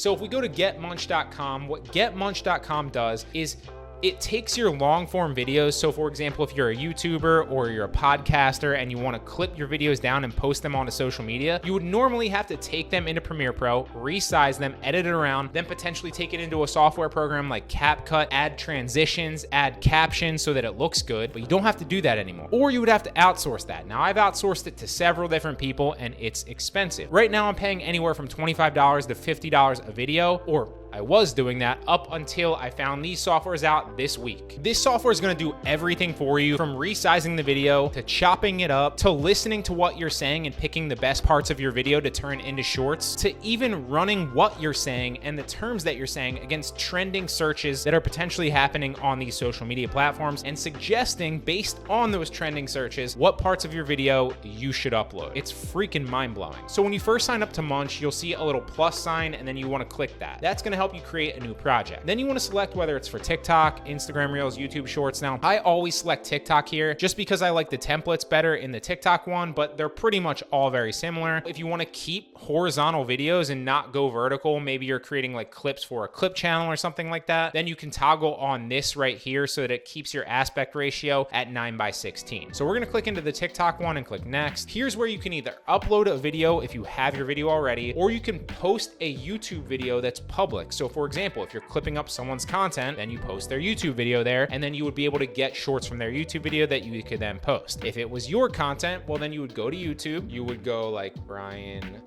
So if we go to getmunch.com, what getmunch.com does is it takes your long form videos. So for example, if you're a YouTuber or you're a podcaster and you want to clip your videos down and post them onto social media, you would normally have to take them into Premiere Pro, resize them, edit it around, then potentially take it into a software program like CapCut, add transitions, add captions so that it looks good, but you don't have to do that anymore. Or you would have to outsource that. Now I've outsourced it to several different people and it's expensive. Right now I'm paying anywhere from $25 to $50 a video, or I was doing that up until I found these softwares out this week. This software is going to do everything for you, from resizing the video to chopping it up to listening to what you're saying and picking the best parts of your video to turn into shorts, to even running what you're saying and the terms that you're saying against trending searches that are potentially happening on these social media platforms, and suggesting based on those trending searches what parts of your video you should upload. It's freaking mind-blowing. So when you first sign up to Munch, you'll see a little plus sign and then you want to click that. That's going to help you create a new project. Then you want to select whether it's for TikTok, Instagram Reels, YouTube Shorts. Now, I always select TikTok here just because I like the templates better in the TikTok one, but they're pretty much all very similar. If you want to keep horizontal videos and not go vertical, maybe you're creating like clips for a clip channel or something like that, then you can toggle on this right here so that it keeps your aspect ratio at 9:16. So we're going to click into the TikTok one and click next. Here's where you can either upload a video if you have your video already, or you can post a YouTube video that's public. So for example, if you're clipping up someone's content, then you post their YouTube video there, and then you would be able to get shorts from their YouTube video that you could then post. If it was your content, well, then you would go to YouTube, you would go like Bryan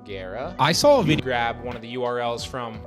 Guerra. I saw a video, grab one of the URLs from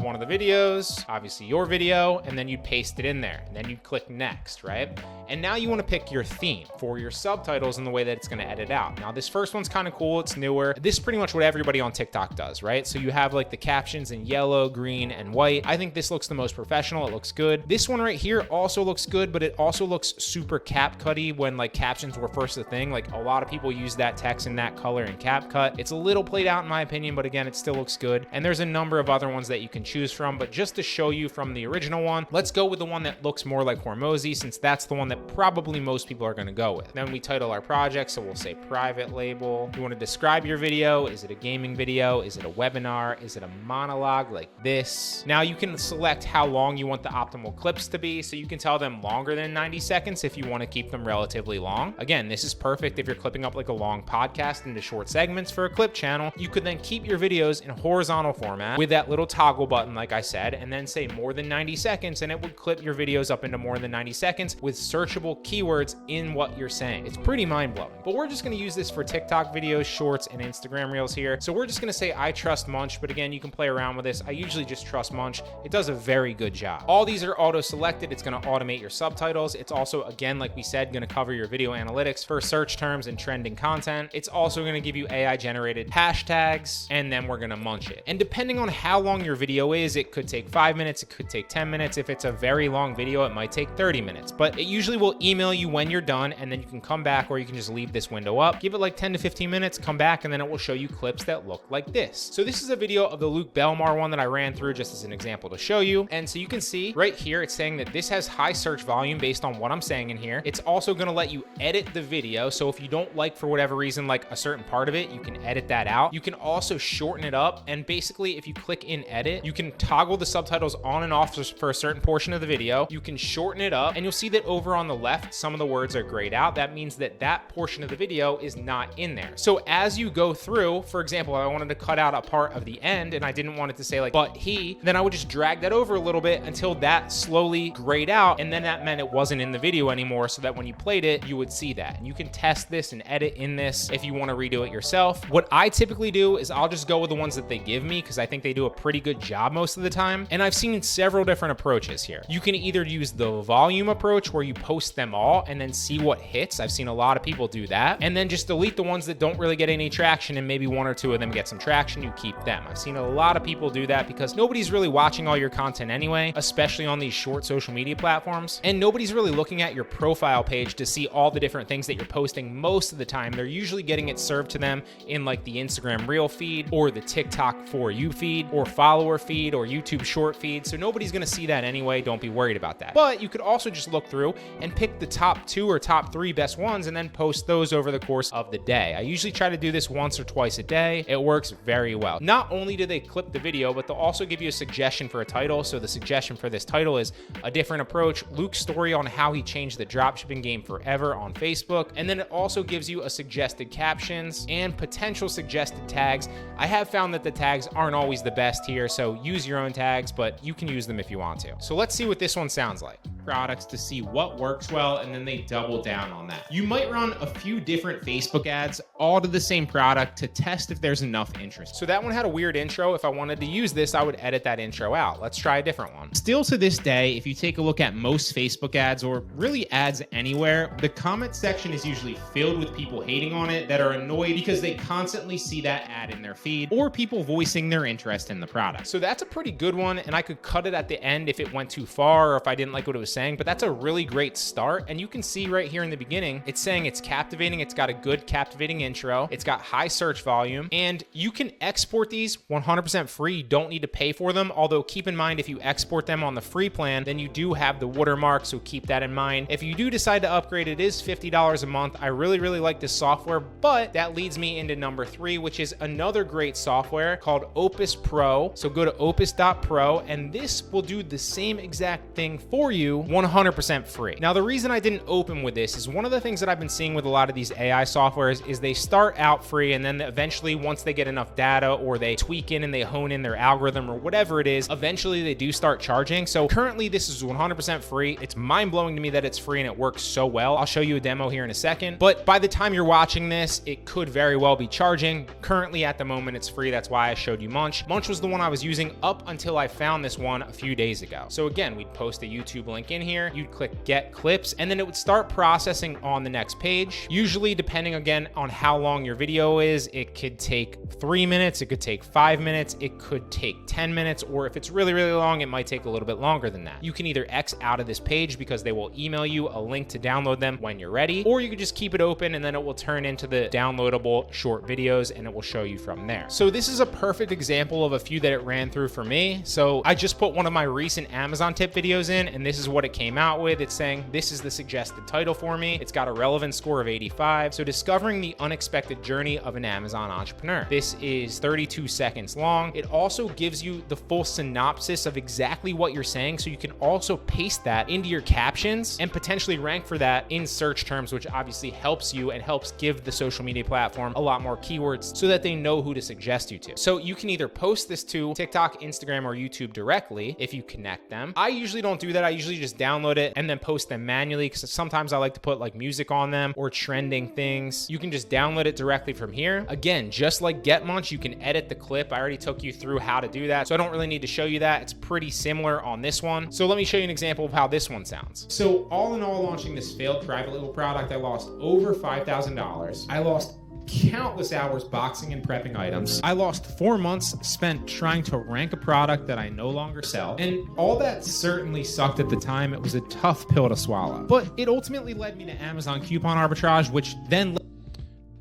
one of the videos, obviously your video, and then you'd paste it in there, and then you'd click next, right? And now you want to pick your theme for your subtitles and the way that it's going to edit out. Now this first one's kind of cool, it's newer. This is pretty much what everybody on TikTok does, right? So you have like the captions in yellow, green, and white. I think this looks the most professional, it looks good. This one right here also looks good, but it also looks super CapCut-y when like captions were first a thing. Like a lot of people use that text in that color in CapCut. It's a little played out in my opinion, but again, it still looks good. And there's a number of other ones that you can choose from, but just to show you from the original one, let's go with the one that looks more like Hormozy, since that's the one that probably most people are going to go with. Then we title our project, so we'll say private label. You want to describe your video. Is it a gaming video? Is it a webinar? Is it a monologue like this? Now you can select how long you want the optimal clips to be, so you can tell them longer than 90 seconds if you want to keep them relatively long. Again, this is perfect if you're clipping up like a long podcast into short segments for a clip channel. You could then keep your videos in horizontal format with that little toggle button like I said, and then say more than 90 seconds, and it would clip your videos up into more than 90 seconds with searchable keywords in what you're saying. It's pretty mind-blowing. But we're just going to use this for TikTok videos, shorts, and Instagram Reels here. So we're just going to say I trust Munch, but again, you can play around with this. I usually just trust Munch. It does a very good job. All these are auto-selected. It's going to automate your subtitles. It's also, again, like we said, going to cover your video analytics for search terms and trending content. It's also going to give you AI-generated hashtags, and then we're going to Munch it. And depending on how long your video is, it could take 5 minutes, it could take 10 minutes. If it's a very long video, it might take 30 minutes, but it usually will email you when you're done, and then you can come back, or you can just leave this window up, give it like 10 to 15 minutes, come back, and then it will show you clips that look like this. So this is a video of the Luke Belmar one that I ran through just as an example to show you. And so you can see right here, it's saying that this has high search volume based on what I'm saying in here. It's also going to let you edit the video. So if you don't like, for whatever reason, like a certain part of it, you can edit that out. You can also shorten it up. And basically, if you click in edit, you can toggle the subtitles on and off for a certain portion of the video. You can shorten it up, and you'll see that over on the left, some of the words are grayed out. That means that that portion of the video is not in there. So as you go through, for example, I wanted to cut out a part of the end and I didn't want it to say like, but he, then I would just drag that over a little bit until that slowly grayed out. And then that meant it wasn't in the video anymore, so that when you played it, you would see that. And you can test this and edit in this if you want to redo it yourself. What I typically do is I'll just go with the ones that they give me, because I think they do a pretty good job most of the time. And I've seen several different approaches here. You can either use the volume approach where you post them all and then see what hits. I've seen a lot of people do that. And then just delete the ones that don't really get any traction, and maybe one or two of them get some traction, you keep them. I've seen a lot of people do that because nobody's really watching all your content anyway, especially on these short social media platforms. And nobody's really looking at your profile page to see all the different things that you're posting most of the time. They're usually getting it served to them in like the Instagram Reel feed or the TikTok For You feed or follower feed. feed or YouTube short feed, so nobody's gonna see that anyway. Don't be worried about that. But you could also just look through and pick the top 2 or top 3 best ones and then post those over the course of the day. I usually try to do this once or twice a day. It works very well. Not only do they clip the video, but they'll also give you a suggestion for a title. So the suggestion for this title is A Different Approach, Luke's story on how he changed the dropshipping game forever on Facebook. And then it also gives you a suggested captions and potential suggested tags. I have found that the tags aren't always the best here, so use your own tags, but you can use them if you want to. So let's see what this one sounds like. Products to see what works well, and then they double down on that. You might run a few different Facebook ads all to the same product to test if there's enough interest. So that one had a weird intro. If I wanted to use this, I would edit that intro out. Let's try a different one. Still to this day, if you take a look at most Facebook ads or really ads anywhere, the comment section is usually filled with people hating on it that are annoyed because they constantly see that ad in their feed, or people voicing their interest in the product. So that's a pretty good one, and I could cut it at the end if it went too far or if I didn't like what it was saying, but that's a really great start. And you can see right here in the beginning, it's saying it's captivating. It's got a good captivating intro. It's got high search volume, and you can export these 100% free. You don't need to pay for them. Although keep in mind, if you export them on the free plan, then you do have the watermark. So keep that in mind. If you do decide to upgrade, it is $50 a month. I really like this software, but that leads me into number 3, which is another great software called Opus Pro. So go to opus.pro, and this will do the same exact thing for you 100% free. Now, the reason I didn't open with this is one of the things that I've been seeing with a lot of these AI softwares is they start out free, and then eventually once they get enough data or they tweak in and they hone in their algorithm or whatever it is, eventually they do start charging. So currently this is 100% free. It's mind-blowing to me that it's free and it works so well. I'll show you a demo here in a second, but by the time you're watching this, it could very well be charging. Currently at the moment it's free. That's why I showed you Munch. Munch was the one I was using up until I found this one a few days ago. So again, we'd post a YouTube link in here, you'd click get clips, and then it would start processing on the next page. Usually, depending again on how long your video is, it could take 3 minutes, it could take 5 minutes, it could take 10 minutes, or if it's really long, it might take a little bit longer than that. You can either X out of this page because they will email you a link to download them when you're ready, or you could just keep it open and then it will turn into the downloadable short videos and it will show you from there. So this is a perfect example of a few that it ran through for me. So I just put one of my recent Amazon tip videos in, and this is what it came out with. It's saying this is the suggested title for me. It's got a relevance score of 85. So discovering the unexpected journey of an Amazon entrepreneur. This is 32 seconds long. It also gives you the full synopsis of exactly what you're saying, so you can also paste that into your captions and potentially rank for that in search terms, which obviously helps you and helps give the social media platform a lot more keywords so that they know who to suggest you to. So you can either post this to TikTok, Instagram, or YouTube directly if you connect them. I usually don't do that. I usually just download it and then post them manually, because sometimes I like to put like music on them or trending things. You can just download it directly from here. Again, just like Get Munch, you can edit the clip. I already took you through how to do that, so I don't really need to show you that. It's pretty similar on this one. So let me show you an example of how this one sounds. So all in all, launching this failed private label product, I lost over $5,000. I lost countless hours boxing and prepping items. I lost 4 months spent trying to rank a product that I no longer sell. And all that certainly sucked at the time. It was a tough pill to swallow. But it ultimately led me to Amazon coupon arbitrage, which then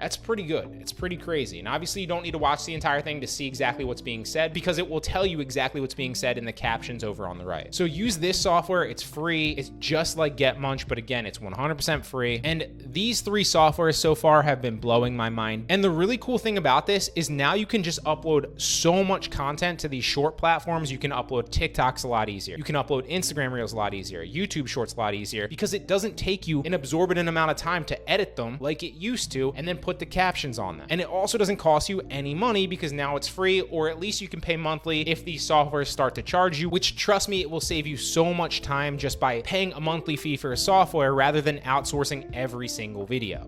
That's pretty good. It's pretty crazy. And obviously you don't need to watch the entire thing to see exactly what's being said, because it will tell you exactly what's being said in the captions over on the right. So use this software. It's free. It's just like Get Munch, but again, it's 100% free. And these three softwares so far have been blowing my mind. And the really cool thing about this is now you can just upload so much content to these short platforms. You can upload TikToks a lot easier. You can upload Instagram Reels a lot easier, YouTube Shorts a lot easier, because it doesn't take you an absorbent amount of time to edit them like it used to, and then put the captions on them. And it also doesn't cost you any money because now it's free, or at least you can pay monthly if these softwares start to charge you, which, trust me, it will save you so much time just by paying a monthly fee for a software rather than outsourcing every single video.